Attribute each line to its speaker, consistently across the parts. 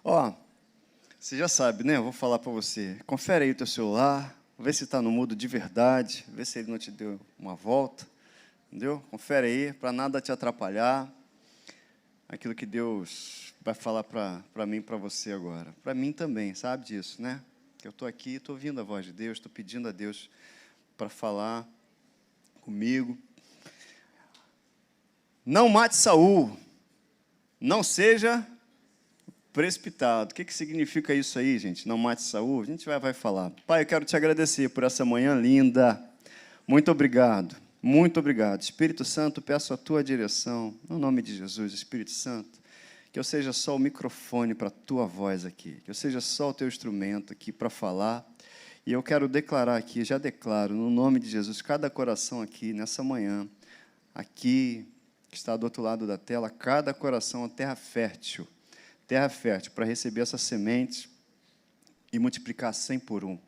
Speaker 1: Ó, você já sabe, né? Eu vou falar para você. Confere aí o teu celular, vê se está no mudo de verdade, vê se ele não te deu uma volta, entendeu? Confere aí, para nada te atrapalhar. Aquilo que Deus vai falar para mim e para você agora. Para mim também, sabe disso, né? Eu estou aqui, estou ouvindo a voz de Deus, estou pedindo a Deus para falar comigo. Não mate Saul, não seja precipitado. O que significa isso aí, gente? Não mate Saul? A gente vai falar. Pai, eu quero te agradecer por essa manhã linda. Muito obrigado. Muito obrigado. Espírito Santo, peço a tua direção. No nome de Jesus, Espírito Santo, que eu seja só o microfone para a tua voz aqui. Que eu seja só o teu instrumento aqui para falar. E eu quero declarar aqui, já declaro, no nome de Jesus, cada coração aqui, nessa manhã, aqui, que está do outro lado da tela, cada coração é terra fértil para receber essa semente e multiplicar 100 por 1.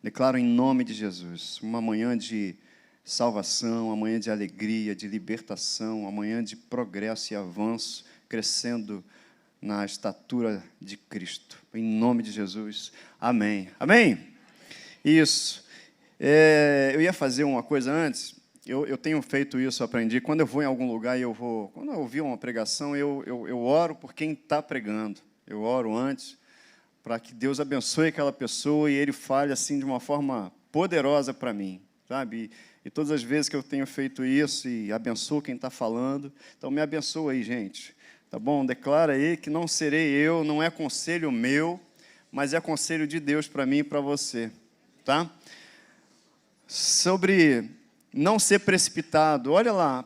Speaker 1: Declaro em nome de Jesus, uma manhã de salvação, uma manhã de alegria, de libertação, uma manhã de progresso e avanço, crescendo na estatura de Cristo. Em nome de Jesus, amém. Amém? Isso. Eu ia fazer uma coisa antes. Eu tenho feito isso, aprendi. Quando eu vou em algum lugar, quando eu ouvir uma pregação, eu oro por quem está pregando. Eu oro antes para que Deus abençoe aquela pessoa e Ele fale assim de uma forma poderosa para mim, sabe? E todas as vezes que eu tenho feito isso e abençoo quem está falando, então me abençoa aí, gente, tá bom? Declara aí que não serei eu, não é conselho meu, mas é conselho de Deus para mim e para você, tá? Sobre não ser precipitado. Olha lá,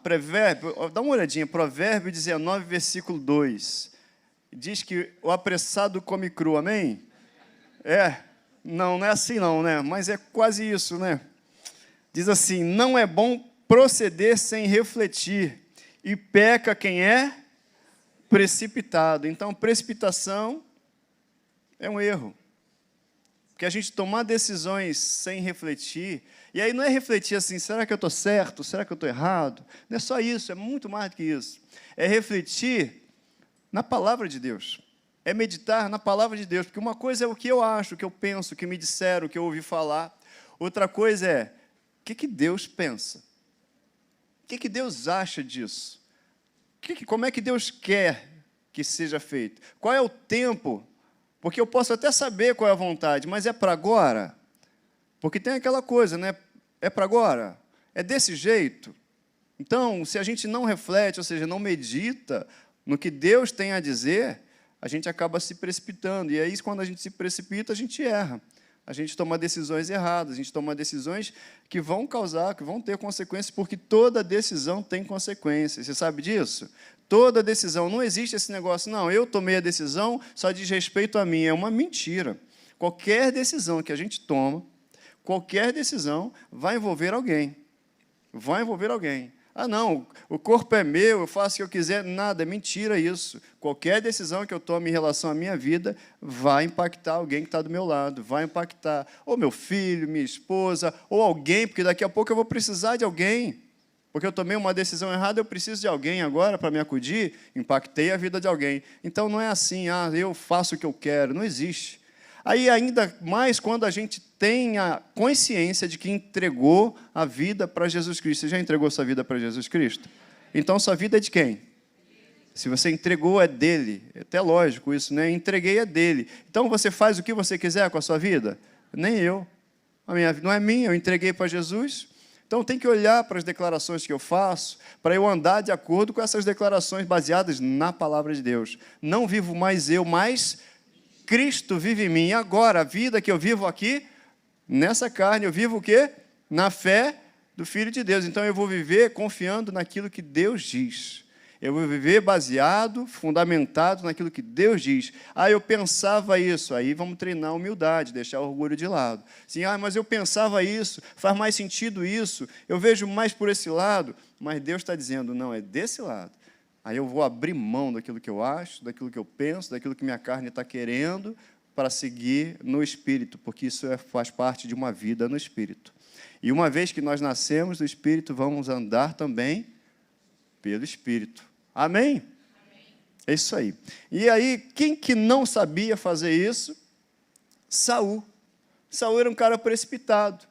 Speaker 1: dá uma olhadinha, Provérbio 19, versículo 2. Diz que o apressado come cru, amém? Não é assim não, né? Mas é quase isso, né? Diz assim, não é bom proceder sem refletir, e peca quem é precipitado. Então, precipitação é um erro. Porque a gente tomar decisões sem refletir, e aí não é refletir assim, será que eu estou certo? Será que eu estou errado? Não é só isso, é muito mais do que isso. É refletir na palavra de Deus. É meditar na palavra de Deus. Porque uma coisa é o que eu acho, o que eu penso, o que me disseram, o que eu ouvi falar. Outra coisa é, o que Deus pensa? O que Deus acha disso? Como é que Deus quer que seja feito? Qual é o tempo? Porque eu posso até saber qual é a vontade, mas é para agora? Porque tem aquela coisa, né? É para agora? É desse jeito? Então, se a gente não reflete, ou seja, não medita no que Deus tem a dizer, a gente acaba se precipitando. E aí, quando a gente se precipita, a gente erra. A gente toma decisões erradas, a gente toma decisões que vão ter consequências, porque toda decisão tem consequências. Você sabe disso? Toda decisão, não existe esse negócio, não, eu tomei a decisão, só diz respeito a mim. É uma mentira. Qualquer decisão que a gente toma, qualquer decisão vai envolver alguém. Vai envolver alguém. Ah, não, o corpo é meu, eu faço o que eu quiser. Nada, é mentira isso. Qualquer decisão que eu tome em relação à minha vida vai impactar alguém que está do meu lado, vai impactar ou meu filho, minha esposa, ou alguém, porque daqui a pouco eu vou precisar de alguém. Porque eu tomei uma decisão errada, eu preciso de alguém agora para me acudir, impactei a vida de alguém. Então, não é assim, eu faço o que eu quero, não existe. Aí, ainda mais quando a gente tem a consciência de que entregou a vida para Jesus Cristo. Você já entregou sua vida para Jesus Cristo? Então, sua vida é de quem? Se você entregou, é dele. É até lógico isso, né? Entreguei, é dele. Então, você faz o que você quiser com a sua vida? Nem eu. A minha vida não é minha, eu entreguei para Jesus. Então, tem que olhar para as declarações que eu faço, para eu andar de acordo com essas declarações baseadas na palavra de Deus. Não vivo mais eu, mas Cristo vive em mim. E agora, a vida que eu vivo aqui, nessa carne, eu vivo o quê? Na fé do Filho de Deus. Então, eu vou viver confiando naquilo que Deus diz. Eu vou viver baseado, fundamentado naquilo que Deus diz. Eu pensava isso. Aí vamos treinar a humildade, deixar o orgulho de lado. Assim, mas eu pensava isso, faz mais sentido isso, eu vejo mais por esse lado. Mas Deus está dizendo, não, é desse lado. Aí eu vou abrir mão daquilo que eu acho, daquilo que eu penso, daquilo que minha carne está querendo, para seguir no Espírito, porque isso faz parte de uma vida no Espírito. E uma vez que nós nascemos do Espírito, vamos andar também pelo Espírito. Amém? É isso aí. E aí, quem que não sabia fazer isso? Saul. Saul era um cara precipitado.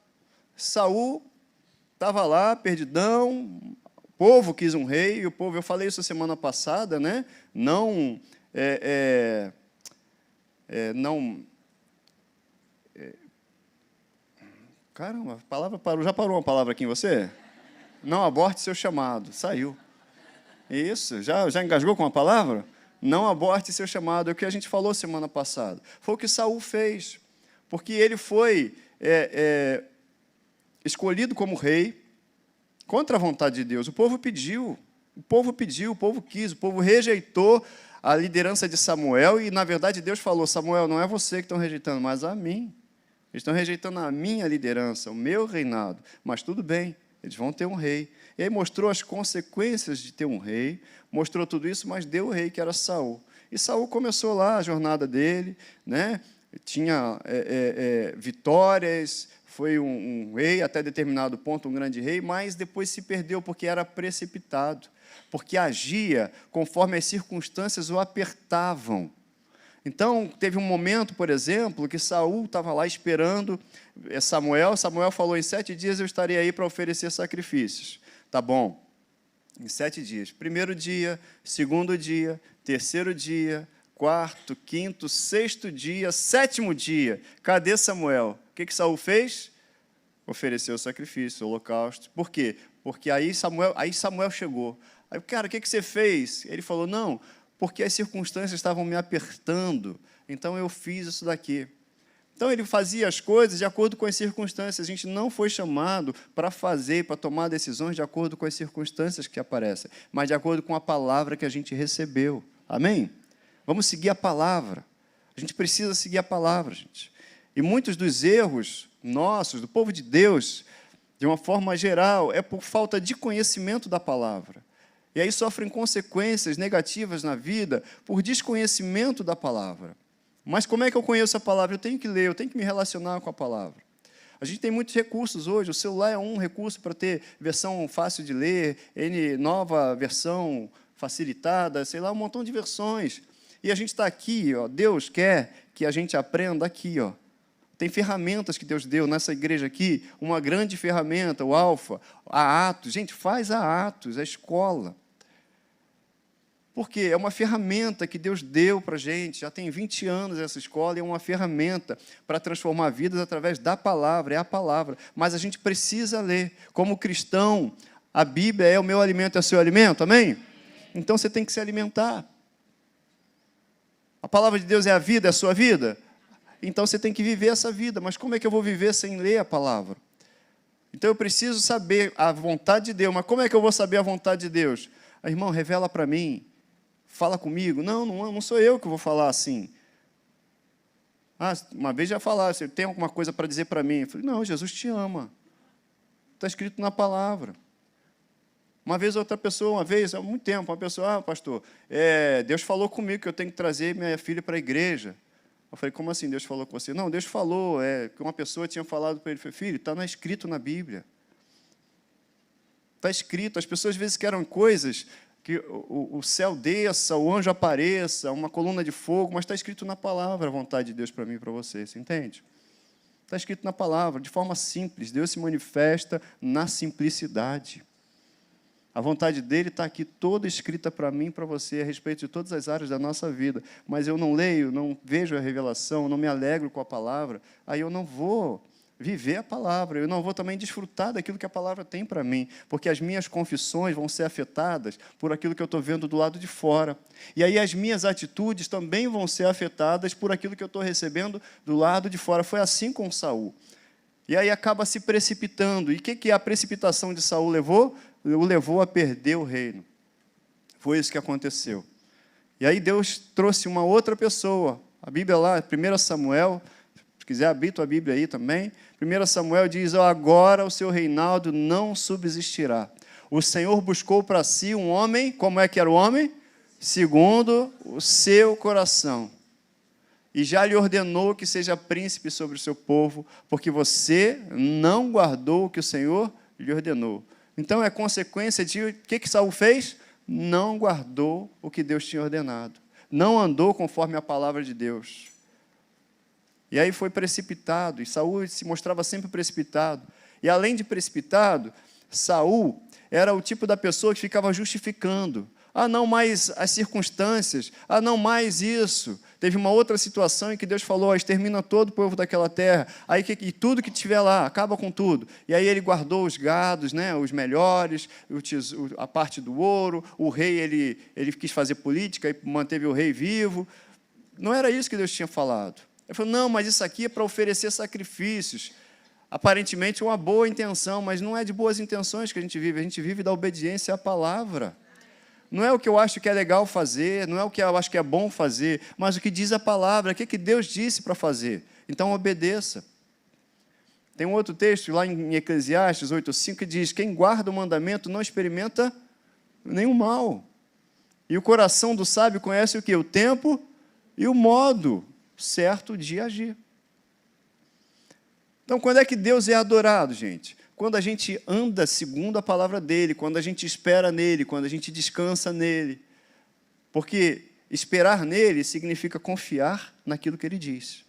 Speaker 1: Saul estava lá, perdidão, o povo quis um rei, e o povo, eu falei isso semana passada, né? Não, caramba, a palavra parou, já parou uma palavra aqui em você? Não aborte seu chamado, saiu. Isso, já engasgou com a palavra? Não aborte seu chamado, é o que a gente falou semana passada. Foi o que Saul fez, porque ele foi escolhido como rei, contra a vontade de Deus. O povo pediu, o povo quis, o povo rejeitou a liderança de Samuel, e, na verdade, Deus falou, Samuel, não é você que estão rejeitando, mas a mim. Eles estão rejeitando a minha liderança, o meu reinado. Mas tudo bem, eles vão ter um rei. E aí mostrou as consequências de ter um rei, mostrou tudo isso, mas deu o rei, que era Saul. E Saul começou lá a jornada dele, né? Tinha vitórias, foi um rei até determinado ponto, um grande rei, mas depois se perdeu porque era precipitado, porque agia conforme as circunstâncias o apertavam. Então, teve um momento, por exemplo, que Saul estava lá esperando Samuel. Samuel falou, em 7 dias eu estarei aí para oferecer sacrifícios. Tá bom, em 7 dias. 1º dia, 2º dia, 3º dia, 4º, 5º, 6º dia, 7º dia. Cadê Samuel? O que Saul fez? Ofereceu o sacrifício, o holocausto. Por quê? Porque aí Samuel chegou. Aí, cara, o que você fez? Ele falou, não, porque as circunstâncias estavam me apertando, então eu fiz isso daqui. Então, ele fazia as coisas de acordo com as circunstâncias. A gente não foi chamado para fazer, para tomar decisões de acordo com as circunstâncias que aparecem, mas de acordo com a palavra que a gente recebeu. Amém? Vamos seguir a palavra. A gente precisa seguir a palavra, gente. E muitos dos erros nossos, do povo de Deus, de uma forma geral, é por falta de conhecimento da palavra. E aí sofrem consequências negativas na vida por desconhecimento da palavra. Mas como é que eu conheço a palavra? Eu tenho que ler, eu tenho que me relacionar com a palavra. A gente tem muitos recursos hoje, o celular é um recurso para ter versão fácil de ler, nova versão facilitada, sei lá, um montão de versões. E a gente está aqui, ó, Deus quer que a gente aprenda aqui. Ó. Tem ferramentas que Deus deu nessa igreja aqui, uma grande ferramenta, o Alfa, a Atos. Gente, faz a Atos, a escola. Por quê? É uma ferramenta que Deus deu para a gente, já tem 20 anos essa escola, e é uma ferramenta para transformar vidas através da palavra, é a palavra. Mas a gente precisa ler. Como cristão, a Bíblia é o meu alimento, é o seu alimento, amém? Então você tem que se alimentar. A palavra de Deus é a vida, é a sua vida? Então você tem que viver essa vida. Mas como é que eu vou viver sem ler a palavra? Então eu preciso saber a vontade de Deus. Mas como é que eu vou saber a vontade de Deus? Irmão, revela para mim. Fala comigo. Não sou eu que vou falar assim. Uma vez já falaram, você tem alguma coisa para dizer para mim? Eu falei, não, Jesus te ama. Está escrito na palavra. Uma vez outra pessoa, há muito tempo, uma pessoa, pastor, Deus falou comigo que eu tenho que trazer minha filha para a igreja. Eu falei, como assim Deus falou com você? Não, Deus falou, que uma pessoa tinha falado para ele, filho, está escrito na Bíblia. Está escrito, as pessoas às vezes querem coisas que o céu desça, o anjo apareça, uma coluna de fogo, mas está escrito na palavra a vontade de Deus para mim e para você, você entende? Está escrito na palavra, de forma simples, Deus se manifesta na simplicidade. A vontade dele está aqui toda escrita para mim e para você, a respeito de todas as áreas da nossa vida, mas eu não leio, não vejo a revelação, não me alegro com a palavra, aí eu não vou viver a palavra, eu não vou também desfrutar daquilo que a palavra tem para mim, porque as minhas confissões vão ser afetadas por aquilo que eu estou vendo do lado de fora. E aí as minhas atitudes também vão ser afetadas por aquilo que eu estou recebendo do lado de fora. Foi assim com Saul. E aí acaba se precipitando. E o que a precipitação de Saul levou? O levou a perder o reino. Foi isso que aconteceu. E aí Deus trouxe uma outra pessoa. A Bíblia lá, 1 Samuel, se quiser abrir tua Bíblia aí também, 1 Samuel diz, agora o seu reinado não subsistirá. O Senhor buscou para si um homem, como é que era o homem? Segundo o seu coração. E já lhe ordenou que seja príncipe sobre o seu povo, porque você não guardou o que o Senhor lhe ordenou. Então, é consequência de o que Saul fez? não guardou o que Deus tinha ordenado. Não andou conforme a palavra de Deus. E aí foi precipitado, e Saul se mostrava sempre precipitado. E além de precipitado, Saul era o tipo da pessoa que ficava justificando. Ah, não mais as circunstâncias. Ah, não mais isso. Teve uma outra situação em que Deus falou, extermina todo o povo daquela terra. Aí, e tudo que tiver lá, acaba com tudo. E aí ele guardou os gados, né, os melhores, a parte do ouro. O rei, ele quis fazer política e manteve o rei vivo. Não era isso que Deus tinha falado. Ele falou, não, mas isso aqui é para oferecer sacrifícios. Aparentemente uma boa intenção, mas não é de boas intenções que a gente vive da obediência à palavra. Não é o que eu acho que é legal fazer, não é o que eu acho que é bom fazer, mas o que diz a palavra, o que Deus disse para fazer. Então, obedeça. Tem um outro texto, lá em Eclesiastes 8:5, que diz, quem guarda o mandamento não experimenta nenhum mal. E o coração do sábio conhece o quê? O tempo e o modo certo de agir. Então, quando é que Deus é adorado, gente? Quando a gente anda segundo a palavra dele, quando a gente espera nele, quando a gente descansa nele. Porque esperar nele significa confiar naquilo que ele diz.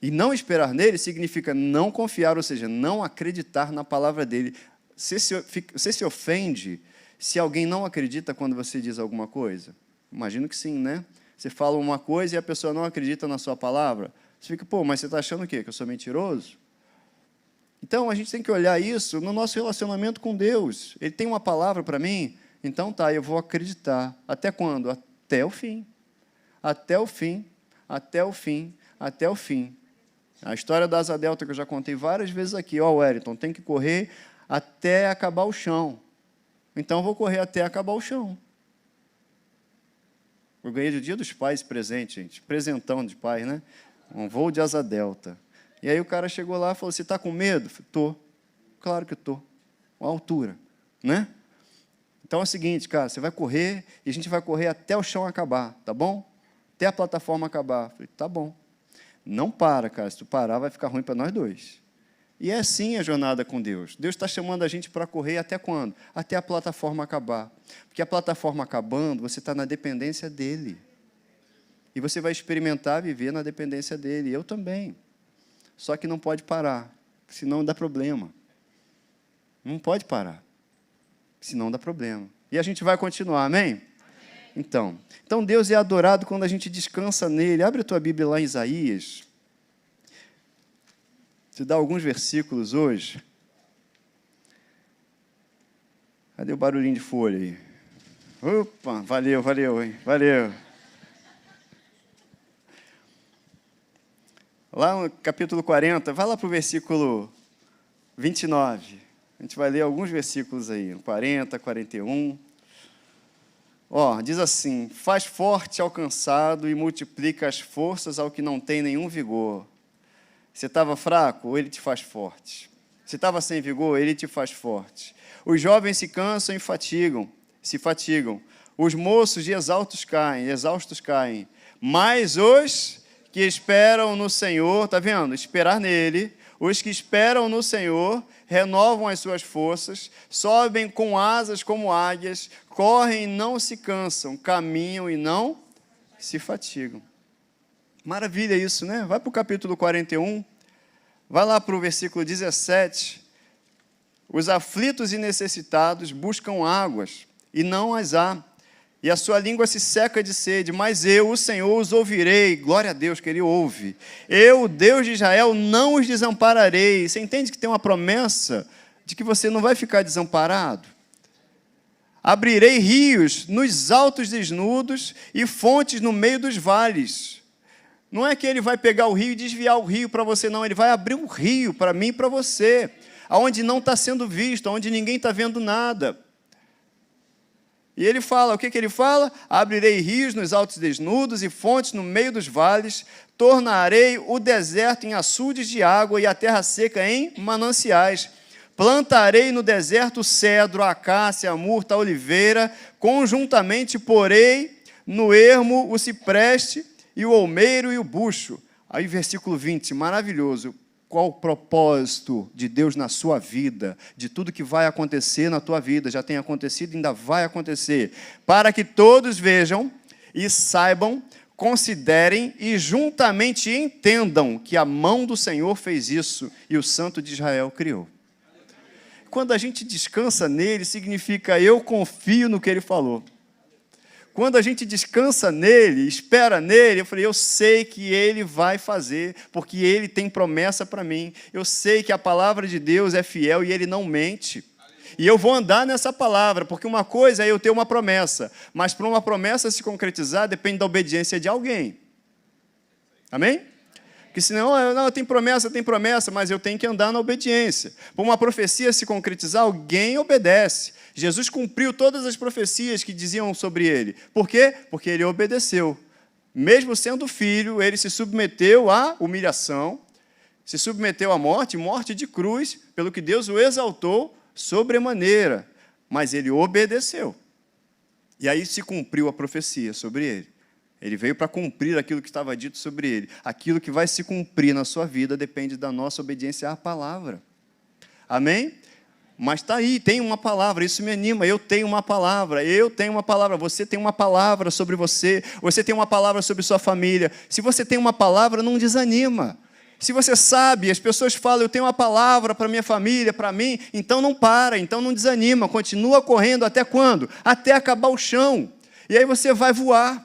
Speaker 1: E não esperar nele significa não confiar, ou seja, não acreditar na palavra dele. Você se ofende se alguém não acredita quando você diz alguma coisa? Imagino que sim, né? Você fala uma coisa e a pessoa não acredita na sua palavra. Você fica, pô, mas você está achando o quê? Que eu sou mentiroso? Então, a gente tem que olhar isso no nosso relacionamento com Deus. Ele tem uma palavra para mim, então tá, eu vou acreditar. Até quando? Até o fim. Até o fim, até o fim, até o fim. A história da asa delta que eu já contei várias vezes aqui. Ó, Wellington, tem que correr até acabar o chão. Então, eu vou correr até acabar o chão. Eu ganhei do Dia dos Pais presente, gente. Presentão de pais, né? Um voo de asa delta. E aí o cara chegou lá e falou, você está com medo? Estou. Claro que estou. A altura, né? Então é o seguinte, cara, você vai correr e a gente vai correr até o chão acabar, tá bom? Até a plataforma acabar. Falei, tá bom. Não para, cara. Se tu parar, vai ficar ruim para nós dois. E é assim a jornada com Deus. Deus está chamando a gente para correr até quando? Até a plataforma acabar. Porque a plataforma acabando, você está na dependência dele. E você vai experimentar viver na dependência dele. Eu também. Só que não pode parar, senão dá problema. Não pode parar, senão dá problema. E a gente vai continuar, amém? Então Deus é adorado quando a gente descansa nele. Abre a tua Bíblia lá em Isaías. Te dá alguns versículos hoje. Cadê o barulhinho de folha aí? Opa, valeu, hein? Valeu. Lá no capítulo 40, vai lá para o versículo 29. A gente vai ler alguns versículos aí, 40, 41. Ó, diz assim, faz forte ao cansado e multiplica as forças ao que não tem nenhum vigor. Você estava fraco, ele te faz forte. Você estava sem vigor, ele te faz forte. Os jovens se cansam e se fatigam. Os moços de exaustos caem. Mas os que esperam no Senhor, está vendo? Esperar nele. Os que esperam no Senhor renovam as suas forças, sobem com asas como águias, correm e não se cansam, caminham e não se fatigam. Maravilha isso, né? Vai para o capítulo 41, vai lá para o versículo 17. Os aflitos e necessitados buscam águas e não as há. E a sua língua se seca de sede, mas eu, o Senhor, os ouvirei. Glória a Deus que Ele ouve. Eu, o Deus de Israel, não os desampararei. Você entende que tem uma promessa de que você não vai ficar desamparado? Abrirei rios nos altos desnudos e fontes no meio dos vales. Não é que Ele vai pegar o rio e desviar o rio para você, não. Ele vai abrir um rio para mim e para você, aonde não está sendo visto, aonde ninguém está vendo nada. E ele fala, o que ele fala? Abrirei rios nos altos desnudos e fontes no meio dos vales, tornarei o deserto em açudes de água e a terra seca em mananciais. Plantarei no deserto o cedro, a acácia, a murta, a oliveira, conjuntamente porei no ermo o cipreste e o olmeiro e o bucho. Aí versículo 20, maravilhoso. qual o propósito de Deus na sua vida, de tudo que vai acontecer na tua vida, já tem acontecido e ainda vai acontecer, para que todos vejam e saibam, considerem e juntamente entendam que a mão do Senhor fez isso e o Santo de Israel criou. Quando a gente descansa nele, significa eu confio no que ele falou. Quando a gente descansa nele, espera nele, eu falei, eu sei que ele vai fazer, porque ele tem promessa para mim. Eu sei que a palavra de Deus é fiel e ele não mente. E eu vou andar nessa palavra, porque uma coisa é eu ter uma promessa, mas para uma promessa se concretizar, depende da obediência de alguém. Amém? Porque senão, não, tem promessa, mas eu tenho que andar na obediência. Para uma profecia se concretizar, alguém obedece. Jesus cumpriu todas as profecias que diziam sobre ele. Por quê? Porque ele obedeceu. Mesmo sendo filho, ele se submeteu à humilhação, se submeteu à morte, morte de cruz, pelo que Deus o exaltou sobremaneira. Mas ele obedeceu. E aí se cumpriu a profecia sobre ele. Ele veio para cumprir aquilo que estava dito sobre ele. Aquilo que vai se cumprir na sua vida depende da nossa obediência à palavra. Amém? Mas está aí, tem uma palavra, isso me anima, eu tenho uma palavra, você tem uma palavra sobre você tem uma palavra sobre sua família. Se você tem uma palavra, não desanima. Se você sabe, as pessoas falam, eu tenho uma palavra para minha família, para mim, então não para, então não desanima, continua correndo até quando? Até acabar o chão. E aí você vai voar,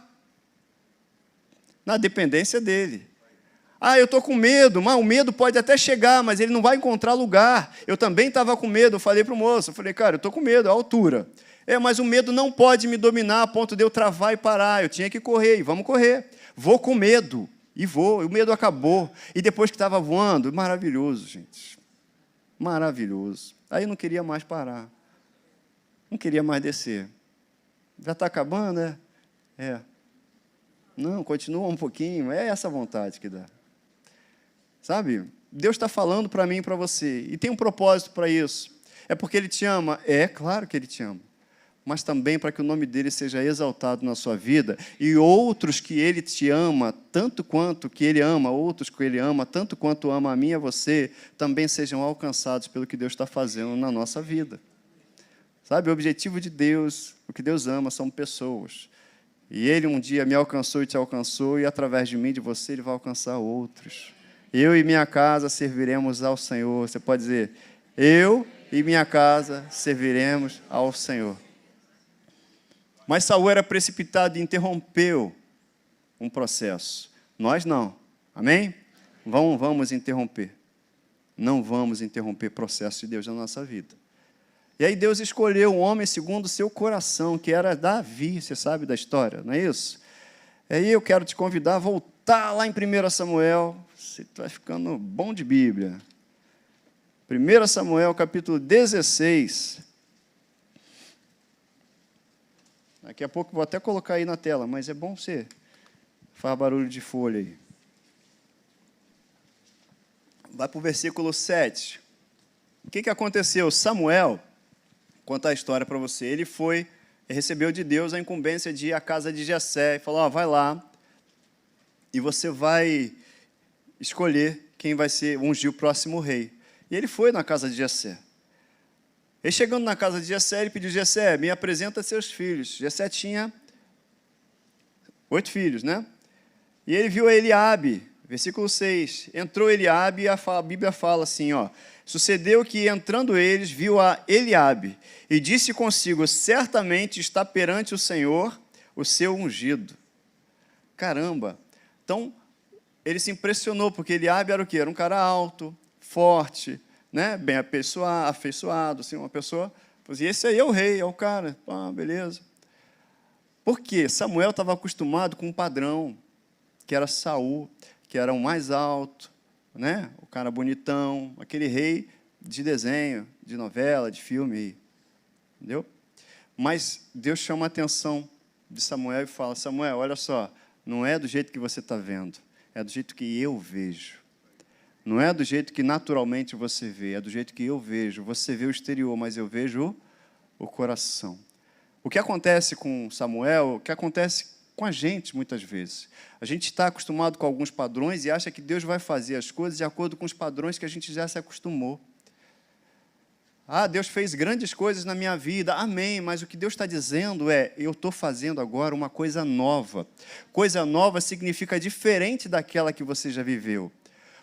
Speaker 1: na dependência dele. Eu estou com medo, mas o medo pode até chegar, mas ele não vai encontrar lugar. Eu também estava com medo, eu falei para o moço, cara, eu estou com medo, a altura. Mas o medo não pode me dominar a ponto de eu travar e parar, eu tinha que correr, e vamos correr. Vou com medo, e vou, e o medo acabou. E depois que estava voando, maravilhoso, gente, maravilhoso. Aí eu não queria mais parar, não queria mais descer. Já está acabando, né? Não, continua um pouquinho, é essa vontade que dá. Sabe? Deus está falando para mim e para você, e tem um propósito para isso. É porque Ele te ama? É, claro que Ele te ama. Mas também para que o nome dEle seja exaltado na sua vida, e outros que Ele te ama, tanto quanto que Ele ama, outros que Ele ama, tanto quanto ama a mim e a você, também sejam alcançados pelo que Deus está fazendo na nossa vida. Sabe? O objetivo de Deus, o que Deus ama, são pessoas. E Ele um dia me alcançou e te alcançou, e através de mim, de você, Ele vai alcançar outros. Eu e minha casa serviremos ao Senhor. Você pode dizer, eu e minha casa serviremos ao Senhor. Mas Saul era precipitado e interrompeu um processo. Nós não. Amém? Vamos interromper. Não vamos interromper o processo de Deus na nossa vida. E aí Deus escolheu um homem segundo o seu coração, que era Davi, você sabe da história, não é isso? E aí eu quero te convidar a voltar lá em 1 Samuel, você vai ficando bom de Bíblia. 1 Samuel, capítulo 16. Daqui a pouco vou até colocar aí na tela, mas é bom você faz barulho de folha aí. Vai para o versículo 7. O que aconteceu? Samuel, contar a história para você, ele recebeu de Deus a incumbência de ir à casa de Jessé, e falou, vai lá, e você vai escolher quem vai ungir o próximo rei. E ele foi na casa de Jessé. E chegando na casa de Jessé, ele pediu, Jessé, me apresenta seus filhos. Jessé tinha 8 filhos, né? E ele viu Eliabe, versículo 6. Entrou Eliabe e a Bíblia fala assim, sucedeu que, entrando eles, viu a Eliabe e disse consigo, certamente está perante o Senhor o seu ungido. Caramba! Então, ele se impressionou, porque Eliabe era o quê? Era um cara alto, forte, né? Bem afeiçoado, assim, uma pessoa... E esse aí é o rei, é o cara. Beleza. Por quê? Samuel estava acostumado com um padrão, que era Saul, que era o mais alto, né? O cara bonitão, aquele rei de desenho, de novela, de filme, entendeu? Mas Deus chama a atenção de Samuel e fala, Samuel, olha só, não é do jeito que você está vendo, é do jeito que eu vejo. Não é do jeito que naturalmente você vê, é do jeito que eu vejo. Você vê o exterior, mas eu vejo o coração. O que acontece com Samuel, o que acontece com a gente, muitas vezes. A gente está acostumado com alguns padrões e acha que Deus vai fazer as coisas de acordo com os padrões que a gente já se acostumou. Ah, Deus fez grandes coisas na minha vida, amém, mas o que Deus está dizendo é, eu estou fazendo agora uma coisa nova. Coisa nova significa diferente daquela que você já viveu.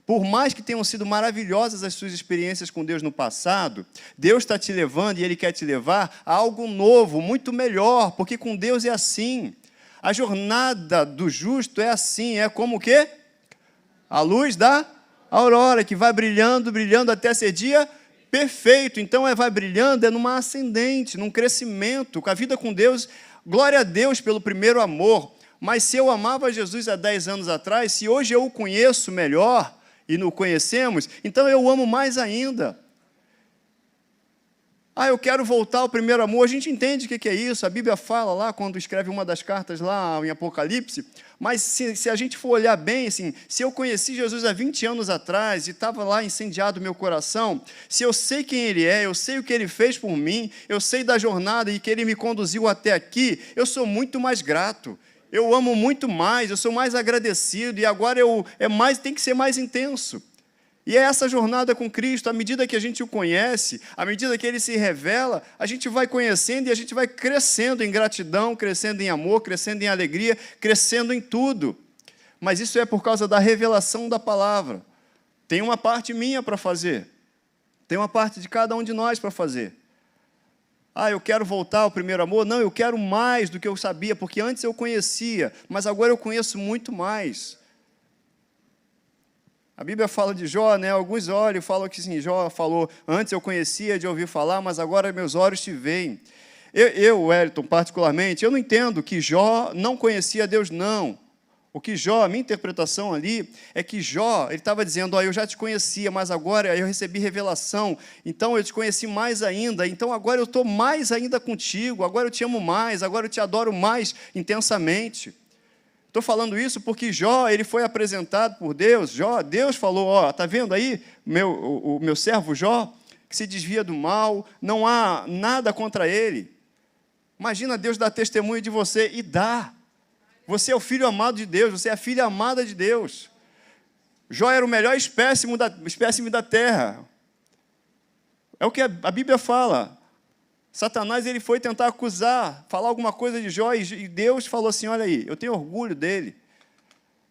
Speaker 1: Por mais que tenham sido maravilhosas as suas experiências com Deus no passado, Deus está te levando e Ele quer te levar a algo novo, muito melhor, porque com Deus é assim. A jornada do justo é assim, é como o quê? A luz da aurora, que vai brilhando, brilhando até ser dia perfeito. Então, vai brilhando, é numa ascendente, num crescimento. Com a vida com Deus, glória a Deus pelo primeiro amor. Mas se eu amava Jesus há 10 anos atrás, se hoje eu o conheço melhor e não o conhecemos, então eu amo mais ainda. Ah, eu quero voltar ao primeiro amor. A gente entende o que é isso. A Bíblia fala lá, quando escreve uma das cartas lá em Apocalipse, mas se a gente for olhar bem, assim, se eu conheci Jesus há 20 anos atrás e estava lá incendiado o meu coração, se eu sei quem Ele é, eu sei o que Ele fez por mim, eu sei da jornada e que Ele me conduziu até aqui, eu sou muito mais grato, eu amo muito mais, eu sou mais agradecido e agora tem que ser mais intenso. E é essa jornada com Cristo, à medida que a gente o conhece, à medida que Ele se revela, a gente vai conhecendo e a gente vai crescendo em gratidão, crescendo em amor, crescendo em alegria, crescendo em tudo. Mas isso é por causa da revelação da palavra. Tem uma parte minha para fazer. Tem uma parte de cada um de nós para fazer. Ah, eu quero voltar ao primeiro amor? Não, eu quero mais do que eu sabia, porque antes eu conhecia, mas agora eu conheço muito mais. A Bíblia fala de Jó, né? Alguns olhos falam que sim, Jó falou, antes eu conhecia de ouvir falar, mas agora meus olhos te veem. Wellington, particularmente, eu não entendo que Jó não conhecia Deus, não. O que Jó, a minha interpretação ali, é que Jó, ele estava dizendo, eu já te conhecia, mas agora eu recebi revelação, então eu te conheci mais ainda, então agora eu estou mais ainda contigo, agora eu te amo mais, agora eu te adoro mais intensamente. Estou falando isso porque Jó, ele foi apresentado por Deus. Deus falou, está vendo aí o meu servo Jó, que se desvia do mal, não há nada contra ele. Imagina Deus dar testemunho de você, e dá. Você é o filho amado de Deus, você é a filha amada de Deus. Jó era o melhor espécime da terra. É o que a Bíblia fala. Satanás ele foi tentar acusar, falar alguma coisa de Jó, e Deus falou assim, olha aí, eu tenho orgulho dele.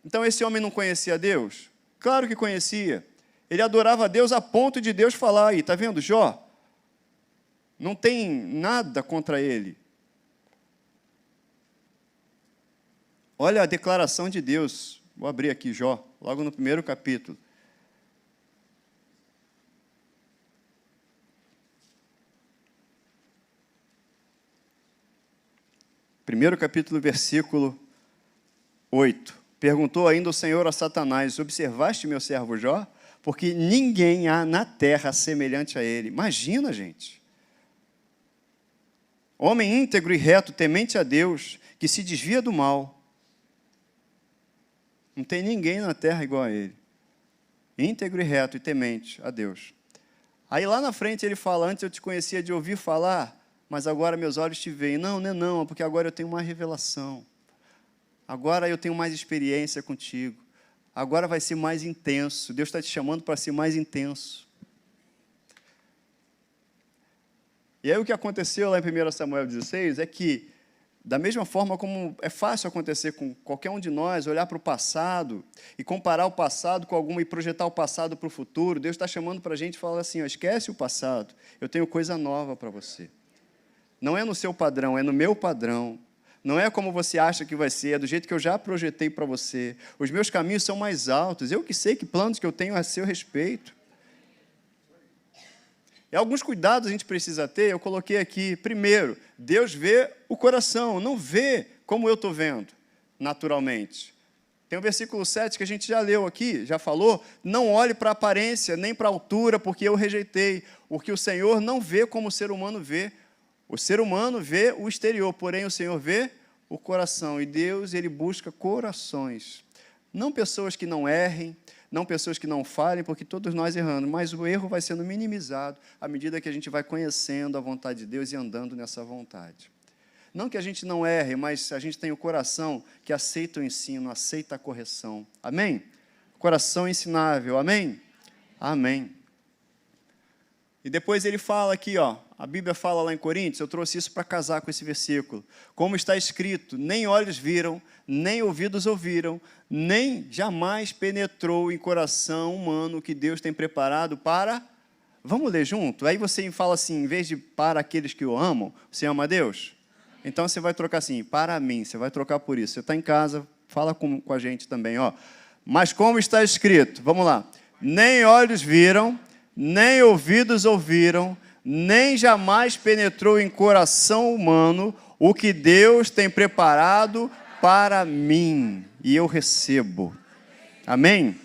Speaker 1: Então esse homem não conhecia Deus? Claro que conhecia. Ele adorava a Deus a ponto de Deus falar aí, está vendo Jó? Não tem nada contra ele. Olha a declaração de Deus. Vou abrir aqui Jó, logo no primeiro capítulo. Primeiro capítulo, versículo 8. Perguntou ainda o Senhor a Satanás, observaste meu servo Jó? Porque ninguém há na terra semelhante a ele. Imagina, gente. Homem íntegro e reto, temente a Deus, que se desvia do mal. Não tem ninguém na terra igual a ele. Íntegro e reto e temente a Deus. Aí lá na frente ele fala, antes eu te conhecia de ouvir falar, mas agora meus olhos te veem. Não, porque agora eu tenho uma revelação. Agora eu tenho mais experiência contigo. Agora vai ser mais intenso. Deus está te chamando para ser mais intenso. E aí o que aconteceu lá em 1 Samuel 16 é que, da mesma forma como é fácil acontecer com qualquer um de nós, olhar para o passado e comparar o passado com alguma e projetar o passado para o futuro, Deus está chamando para a gente e fala assim, esquece o passado, eu tenho coisa nova para você. Não é no seu padrão, é no meu padrão. Não é como você acha que vai ser, é do jeito que eu já projetei para você. Os meus caminhos são mais altos. Eu que sei que planos que eu tenho a seu respeito. E alguns cuidados a gente precisa ter, eu coloquei aqui. Primeiro, Deus vê o coração, não vê como eu estou vendo, naturalmente. Tem o versículo 7 que a gente já leu aqui, já falou. Não olhe para a aparência, nem para a altura, porque eu rejeitei. O que o Senhor não vê como o ser humano vê. O ser humano vê o exterior, porém o Senhor vê o coração. E Deus, Ele busca corações. Não pessoas que não errem, não pessoas que não falhem, porque todos nós erramos, mas o erro vai sendo minimizado à medida que a gente vai conhecendo a vontade de Deus e andando nessa vontade. Não que a gente não erre, mas a gente tem o coração que aceita o ensino, aceita a correção. Amém? Coração ensinável. Amém? Amém. E depois ele fala aqui, ó, a Bíblia fala lá em Coríntios, eu trouxe isso para casar com esse versículo. Como está escrito, nem olhos viram, nem ouvidos ouviram, nem jamais penetrou em coração humano o que Deus tem preparado para... Vamos ler junto? Aí você fala assim, em vez de para aqueles que o amam, você ama a Deus? Então você vai trocar assim, para mim, você vai trocar por isso. Você está em casa, fala com a gente também, ó. Mas como está escrito, vamos lá. Nem olhos viram, nem ouvidos ouviram, nem jamais penetrou em coração humano o que Deus tem preparado para mim, e eu recebo. Amém?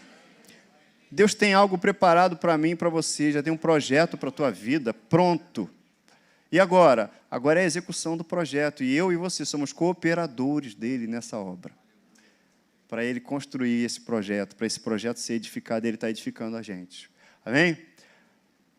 Speaker 1: Deus tem algo preparado para mim e para você, já tem um projeto para a tua vida, pronto. E agora? Agora é a execução do projeto, e eu e você somos cooperadores dele nessa obra. Para ele construir esse projeto, para esse projeto ser edificado, ele está edificando a gente. Amém?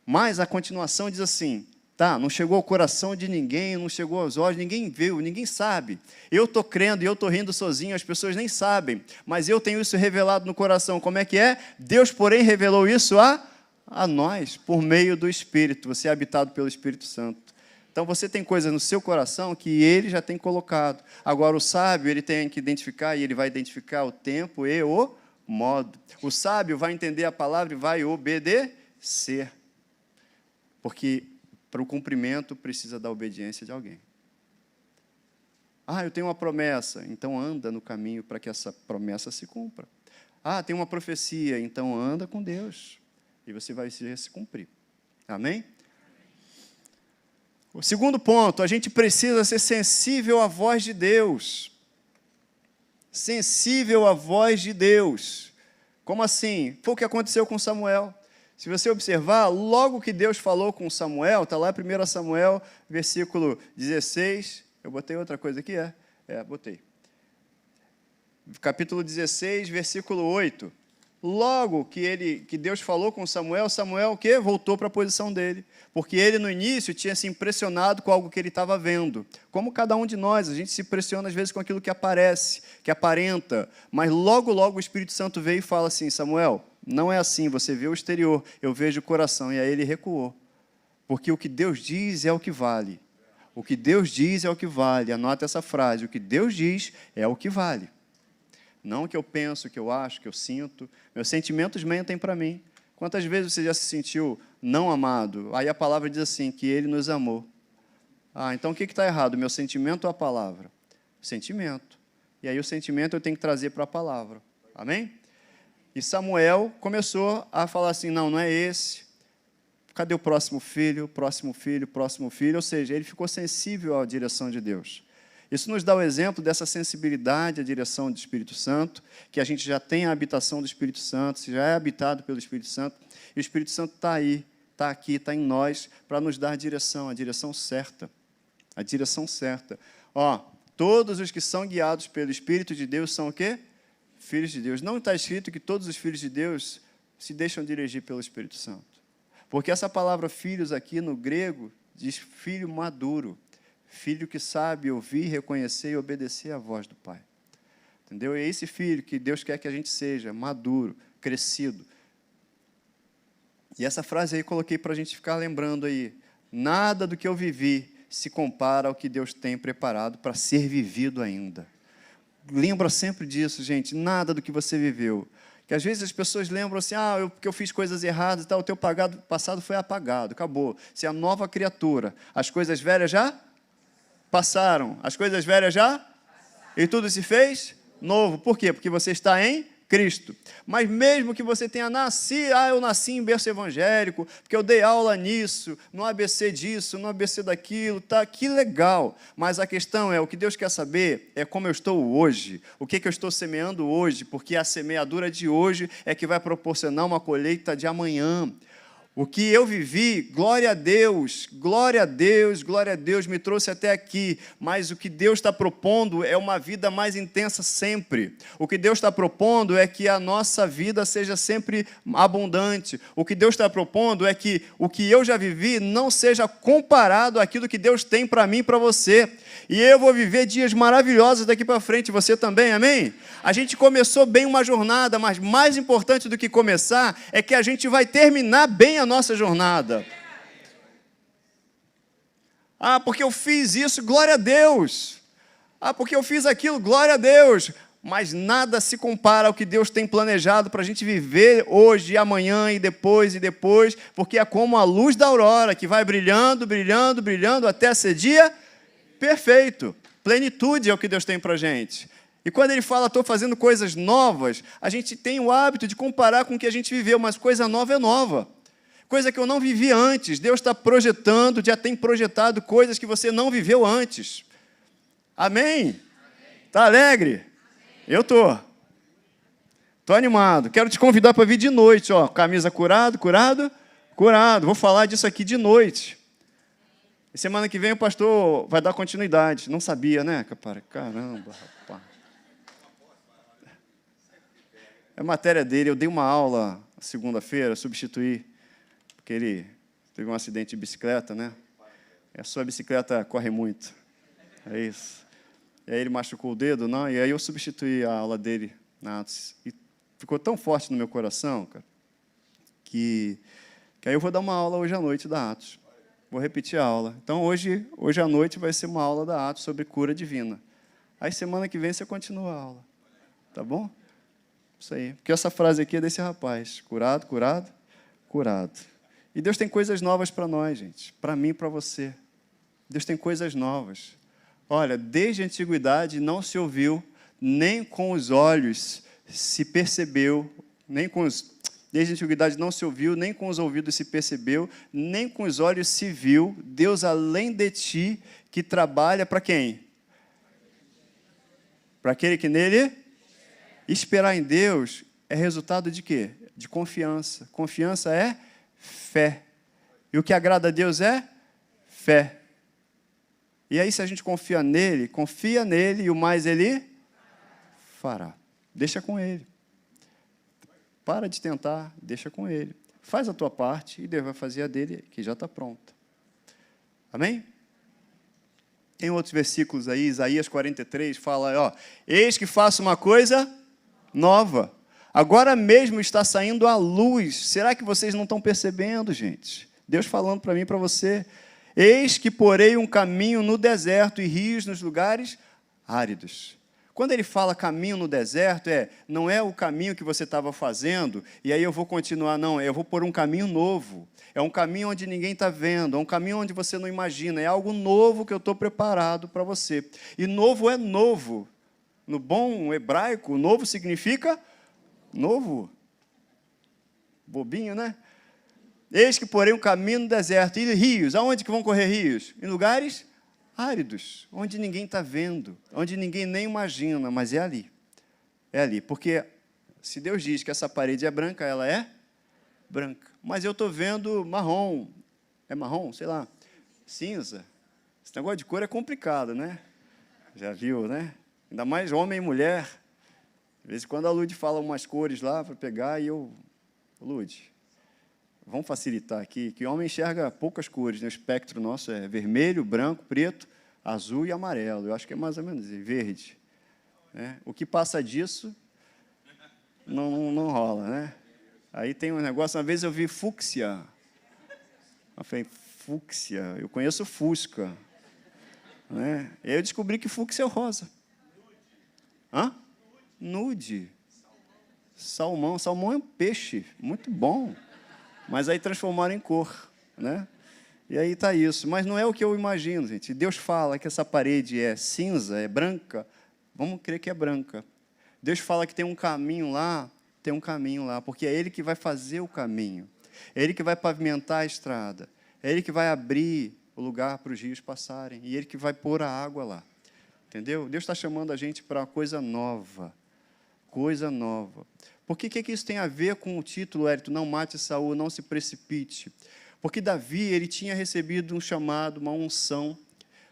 Speaker 1: Mas a continuação diz assim, tá, não chegou ao coração de ninguém, não chegou aos olhos, ninguém viu, ninguém sabe. Eu estou crendo e eu estou rindo sozinho, as pessoas nem sabem, mas eu tenho isso revelado no coração. Como é que é? Deus, porém, revelou isso a nós, por meio do Espírito. Você é habitado pelo Espírito Santo. Então, você tem coisas no seu coração que ele já tem colocado. Agora, o sábio, ele tem que identificar, e ele vai identificar o tempo e o modo. O sábio vai entender a palavra e vai obedecer. Porque para o cumprimento precisa da obediência de alguém. Ah, eu tenho uma promessa, então anda no caminho para que essa promessa se cumpra. Ah, tem uma profecia, então anda com Deus. E você vai se cumprir. Amém? O segundo ponto, a gente precisa ser sensível à voz de Deus. Sensível à voz de Deus. Como assim? Foi o que aconteceu com Samuel. Se você observar, logo que Deus falou com Samuel, está lá em 1 Samuel, versículo 16, eu botei outra coisa aqui, botei. Capítulo 16, versículo 8. Logo que Deus falou com Samuel, Samuel o quê? Voltou para a posição dele. Porque ele, no início, tinha se impressionado com algo que ele estava vendo. Como cada um de nós, a gente se impressiona às vezes com aquilo que aparece, que aparenta. Mas logo o Espírito Santo veio e fala assim, Samuel, não é assim, você vê o exterior, eu vejo o coração. E aí ele recuou. Porque o que Deus diz é o que vale. O que Deus diz é o que vale. Anota essa frase, o que Deus diz é o que vale. Não o que eu penso, o que eu acho, o que eu sinto. Meus sentimentos mentem para mim. Quantas vezes você já se sentiu não amado? Aí a palavra diz assim, que Ele nos amou. Ah, então o que está errado? Meu sentimento ou a palavra? Sentimento. E aí o sentimento eu tenho que trazer para a palavra. Amém? E Samuel começou a falar assim, não é esse. Cadê o próximo filho, próximo filho, próximo filho? Ou seja, ele ficou sensível à direção de Deus. Isso nos dá o exemplo dessa sensibilidade à direção do Espírito Santo, que a gente já tem a habitação do Espírito Santo, já é habitado pelo Espírito Santo, e o Espírito Santo está aí, está aqui, está em nós, para nos dar a direção certa. A direção certa. Ó, todos os que são guiados pelo Espírito de Deus são o quê? Filhos de Deus. Não está escrito que todos os filhos de Deus se deixam dirigir pelo Espírito Santo. Porque essa palavra filhos aqui no grego diz filho maduro. Filho que sabe ouvir, reconhecer e obedecer à voz do Pai. Entendeu? É esse filho que Deus quer que a gente seja, maduro, crescido. E essa frase aí coloquei para a gente ficar lembrando aí. Nada do que eu vivi se compara ao que Deus tem preparado para ser vivido ainda. Lembra sempre disso, gente. Nada do que você viveu. Que às vezes as pessoas lembram assim, porque eu fiz coisas erradas e tal, o teu passado foi apagado, acabou. Você é a nova criatura. As coisas velhas já passaram. As coisas velhas já? E tudo se fez novo. Por quê? Porque você está em Cristo. Mas mesmo que você tenha nascido, eu nasci em berço evangélico, porque eu dei aula nisso, no ABC disso, no ABC daquilo, tá, que legal. Mas a questão é, o que Deus quer saber é como eu estou hoje, o que eu estou semeando hoje, porque a semeadura de hoje é que vai proporcionar uma colheita de amanhã. O que eu vivi, glória a Deus, glória a Deus, glória a Deus, me trouxe até aqui, mas o que Deus está propondo é uma vida mais intensa sempre. O que Deus está propondo é que a nossa vida seja sempre abundante. O que Deus está propondo é que o que eu já vivi não seja comparado àquilo que Deus tem para mim e para você. E eu vou viver dias maravilhosos daqui para frente, você também, amém? A gente começou bem uma jornada, mas mais importante do que começar é que a gente vai terminar bem a nossa jornada. Ah, porque eu fiz isso, glória a Deus. Ah, porque eu fiz aquilo, glória a Deus. Mas nada se compara ao que Deus tem planejado para a gente viver hoje, amanhã e depois, porque é como a luz da aurora, que vai brilhando, brilhando, brilhando, até ser dia perfeito. Plenitude é o que Deus tem para a gente. E quando Ele fala, estou fazendo coisas novas, a gente tem o hábito de comparar com o que a gente viveu, mas coisa nova é nova. Coisa que eu não vivi antes. Deus está projetando, já tem projetado coisas que você não viveu antes. Amém? Está alegre? Eu estou. Estou animado. Quero te convidar para vir de noite. Ó, camisa curado. Vou falar disso aqui de noite. E semana que vem o pastor vai dar continuidade. Não sabia, né, capara? Caramba, rapaz. É matéria dele. Eu dei uma aula segunda-feira, substituí, porque ele teve um acidente de bicicleta, né? E a sua bicicleta corre muito. É isso. E aí ele machucou o dedo, não? E aí eu substituí a aula dele na Atos. E ficou tão forte no meu coração, cara, que aí eu vou dar uma aula hoje à noite da Atos. Vou repetir a aula. Então, hoje à noite vai ser uma aula da Atos sobre cura divina. Aí, semana que vem, você continua a aula. Tá bom? Isso aí. Porque essa frase aqui é desse rapaz. Curado. E Deus tem coisas novas para nós, gente. Para mim e para você. Deus tem coisas novas. Olha, desde a antiguidade não se ouviu, nem com os olhos se percebeu, desde a antiguidade não se ouviu, nem com os ouvidos se percebeu, nem com os olhos se viu, Deus além de ti, que trabalha para quem? Para aquele que nele? Esperar em Deus é resultado de quê? De confiança. Confiança é fé. E o que agrada a Deus é fé. E aí, se a gente confia nele e o mais ele fará. Deixa com ele. Para de tentar, deixa com ele. Faz a tua parte e Deus vai fazer a dele, que já está pronta. Amém? Tem outros versículos aí, Isaías 43, fala, ó, eis que faço uma coisa nova. Agora mesmo está saindo a luz. Será que vocês não estão percebendo, gente? Deus falando para mim e para você. Eis que porei um caminho no deserto e rios nos lugares áridos. Quando ele fala caminho no deserto, não é o caminho que você estava fazendo, e aí eu vou continuar, não, eu vou pôr um caminho novo. É um caminho onde ninguém está vendo, é um caminho onde você não imagina, é algo novo que eu estou preparado para você. E novo é novo. No bom hebraico, novo significa novo. Bobinho, né? Eis que porém um caminho no deserto. E rios, aonde que vão correr rios? Em lugares áridos, onde ninguém está vendo, onde ninguém nem imagina, mas é ali. É ali, porque se Deus diz que essa parede é branca, ela é branca. Mas eu estou vendo marrom. É marrom? Sei lá. Cinza. Esse negócio de cor é complicado, né? Já viu, né? Ainda mais homem e mulher. De vez em quando a Lud fala umas cores lá para pegar e eu... Lud, vamos facilitar aqui, que o homem enxerga poucas cores, né? O espectro nosso é vermelho, branco, preto, azul e amarelo. Eu acho que é mais ou menos verde. Né? O que passa disso não rola, né? Aí tem um negócio, uma vez eu vi fúcsia. Eu falei, fúcsia, eu conheço fusca. Né? E aí eu descobri que fúcsia é rosa. Hã? Nude. Salmão. Salmão é um peixe, muito bom. Mas aí transformaram em cor, né? E aí está isso. Mas não é o que eu imagino, gente. Deus fala que essa parede é cinza, é branca, vamos crer que é branca. Deus fala que tem um caminho lá, porque é Ele que vai fazer o caminho. É Ele que vai pavimentar a estrada. É Ele que vai abrir o lugar para os rios passarem. E Ele que vai pôr a água lá. Entendeu? Deus está chamando a gente para uma coisa nova. Coisa nova. Por que isso tem a ver com o título, Hérito? Não mate Saul, não se precipite. Porque Davi, ele tinha recebido um chamado, uma unção,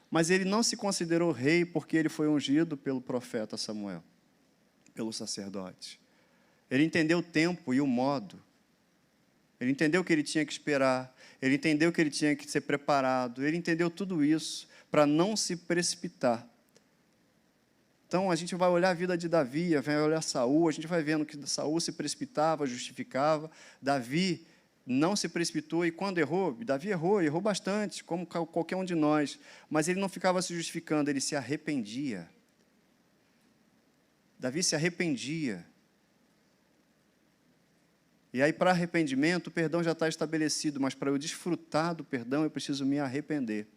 Speaker 1: mas ele não se considerou rei porque ele foi ungido pelo profeta Samuel, pelo sacerdote. Ele entendeu o tempo e o modo. Ele entendeu que ele tinha que esperar, ele entendeu que ele tinha que ser preparado, ele entendeu tudo isso para não se precipitar. Então, a gente vai olhar a vida de Davi, vai olhar Saul, a gente vai vendo que Saul se precipitava, justificava, Davi não se precipitou, e quando errou, Davi errou bastante, como qualquer um de nós, mas ele não ficava se justificando, ele se arrependia. Davi se arrependia. E aí, para arrependimento, o perdão já está estabelecido, mas para eu desfrutar do perdão, eu preciso me arrepender,